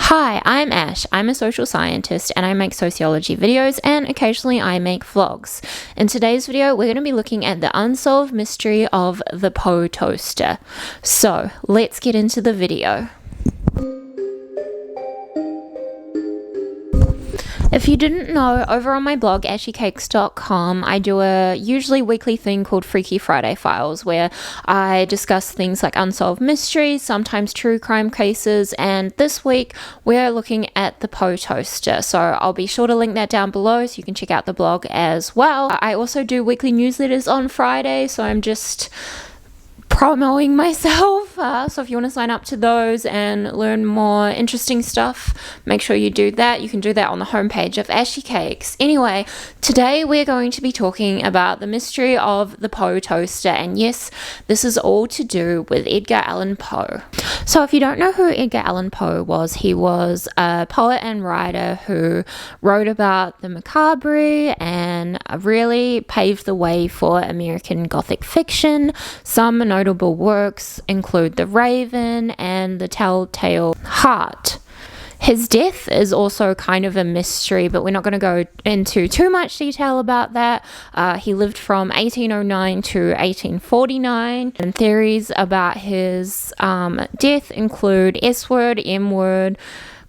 Hi, I'm Ash. I'm a social scientist and I make sociology videos and occasionally I make vlogs. In today's video, we're going to be looking at the unsolved mystery of the Poe Toaster. So, let's get into the video. If you didn't know, over on my blog, ashycakes.com, I do a usually weekly thing called Freaky Friday Files, where I discuss things like unsolved mysteries, sometimes true crime cases, and this week we're looking at the Poe Toaster. So I'll be sure to link that down below so you can check out the blog as well. I also do weekly newsletters on Friday, so I'm just promoting myself, so if you want to sign up to those and learn more interesting stuff, make sure you do that. You can do that on the homepage of Ashy Cakes. Anyway, today we're going to be talking about the mystery of the Poe Toaster, and yes, this is all to do with Edgar Allan Poe. So if you don't know who Edgar Allan Poe was, he was a poet and writer who wrote about the macabre and really paved the way for American Gothic fiction. Some notable works include The Raven and The Telltale Heart. His death is also kind of a mystery, but we're not going to go into too much detail about that. He lived from 1809 to 1849, and theories about his death include S-word, M-word,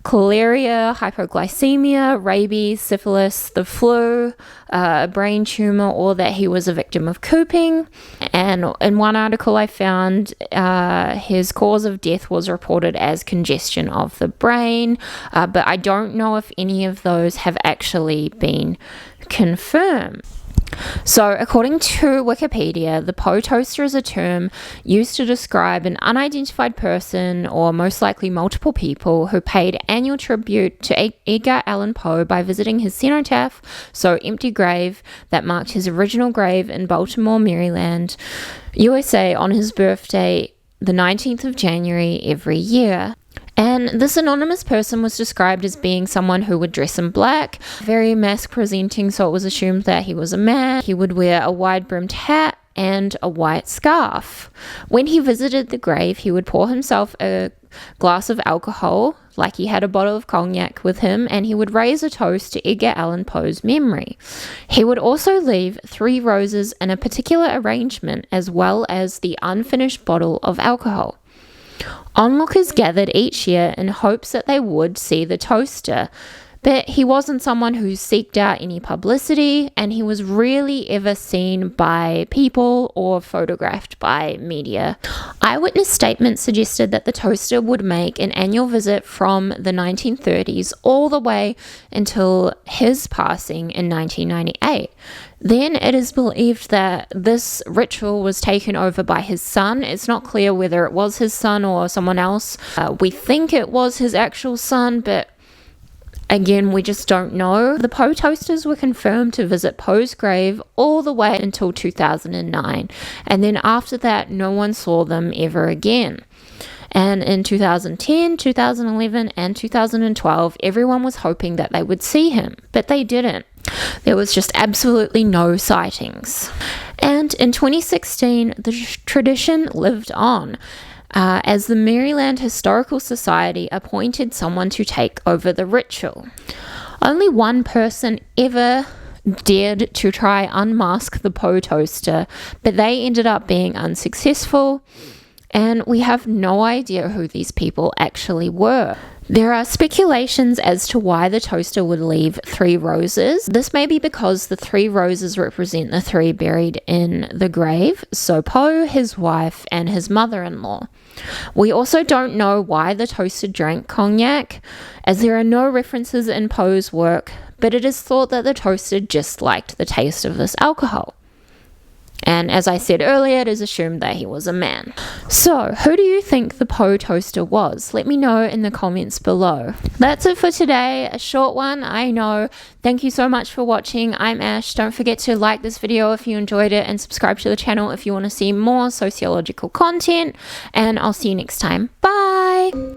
cholera, hypoglycemia, rabies, syphilis, the flu, a brain tumor, or that he was a victim of cooping. And in one article I found, his cause of death was reported as congestion of the brain, but I don't know if any of those have actually been confirmed. So, according to Wikipedia, the Poe Toaster is a term used to describe an unidentified person, or most likely multiple people, who paid annual tribute to Edgar Allan Poe by visiting his cenotaph, so empty grave, that marked his original grave in Baltimore, Maryland, USA, on his birthday, the 19th of January every year. And this anonymous person was described as being someone who would dress in black, very mask presenting, so it was assumed that he was a man. He would wear a wide-brimmed hat and a white scarf. When he visited the grave, he would pour himself a glass of alcohol, like he had a bottle of cognac with him, and he would raise a toast to Edgar Allan Poe's memory. He would also leave 3 roses in a particular arrangement, as well as the unfinished bottle of alcohol. Onlookers gathered each year in hopes that they would see the toaster, but he wasn't someone who seeked out any publicity, and he was rarely ever seen by people or photographed by media. Eyewitness statements suggested that the toaster would make an annual visit from the 1930s all the way until his passing in 1998. Then it is believed that this ritual was taken over by his son. It's not clear whether it was his son or someone else. We think it was his actual son, but again, we just don't know. The Poe Toasters were confirmed to visit Poe's grave all the way until 2009. And then after that, no one saw them ever again. And in 2010, 2011, and 2012, everyone was hoping that they would see him, but they didn't. There was just absolutely no sightings. And in 2016, the tradition lived on, as the Maryland Historical Society appointed someone to take over the ritual. Only one person ever dared to try unmask the Poe Toaster, but they ended up being unsuccessful, and we have no idea who these people actually were. There are speculations as to why the toaster would leave 3 roses. This may be because the 3 roses represent the 3 buried in the grave, so Poe, his wife, and his mother-in-law. We also don't know why the toaster drank cognac, as there are no references in Poe's work, but it is thought that the toaster just liked the taste of this alcohol. And as I said earlier, it is assumed that he was a man. So, who do you think the Poe Toaster was? Let me know in the comments below. That's it for today. A short one, I know. Thank you so much for watching. I'm Ash. Don't forget to like this video if you enjoyed it, and subscribe to the channel if you want to see more sociological content. And I'll see you next time. Bye!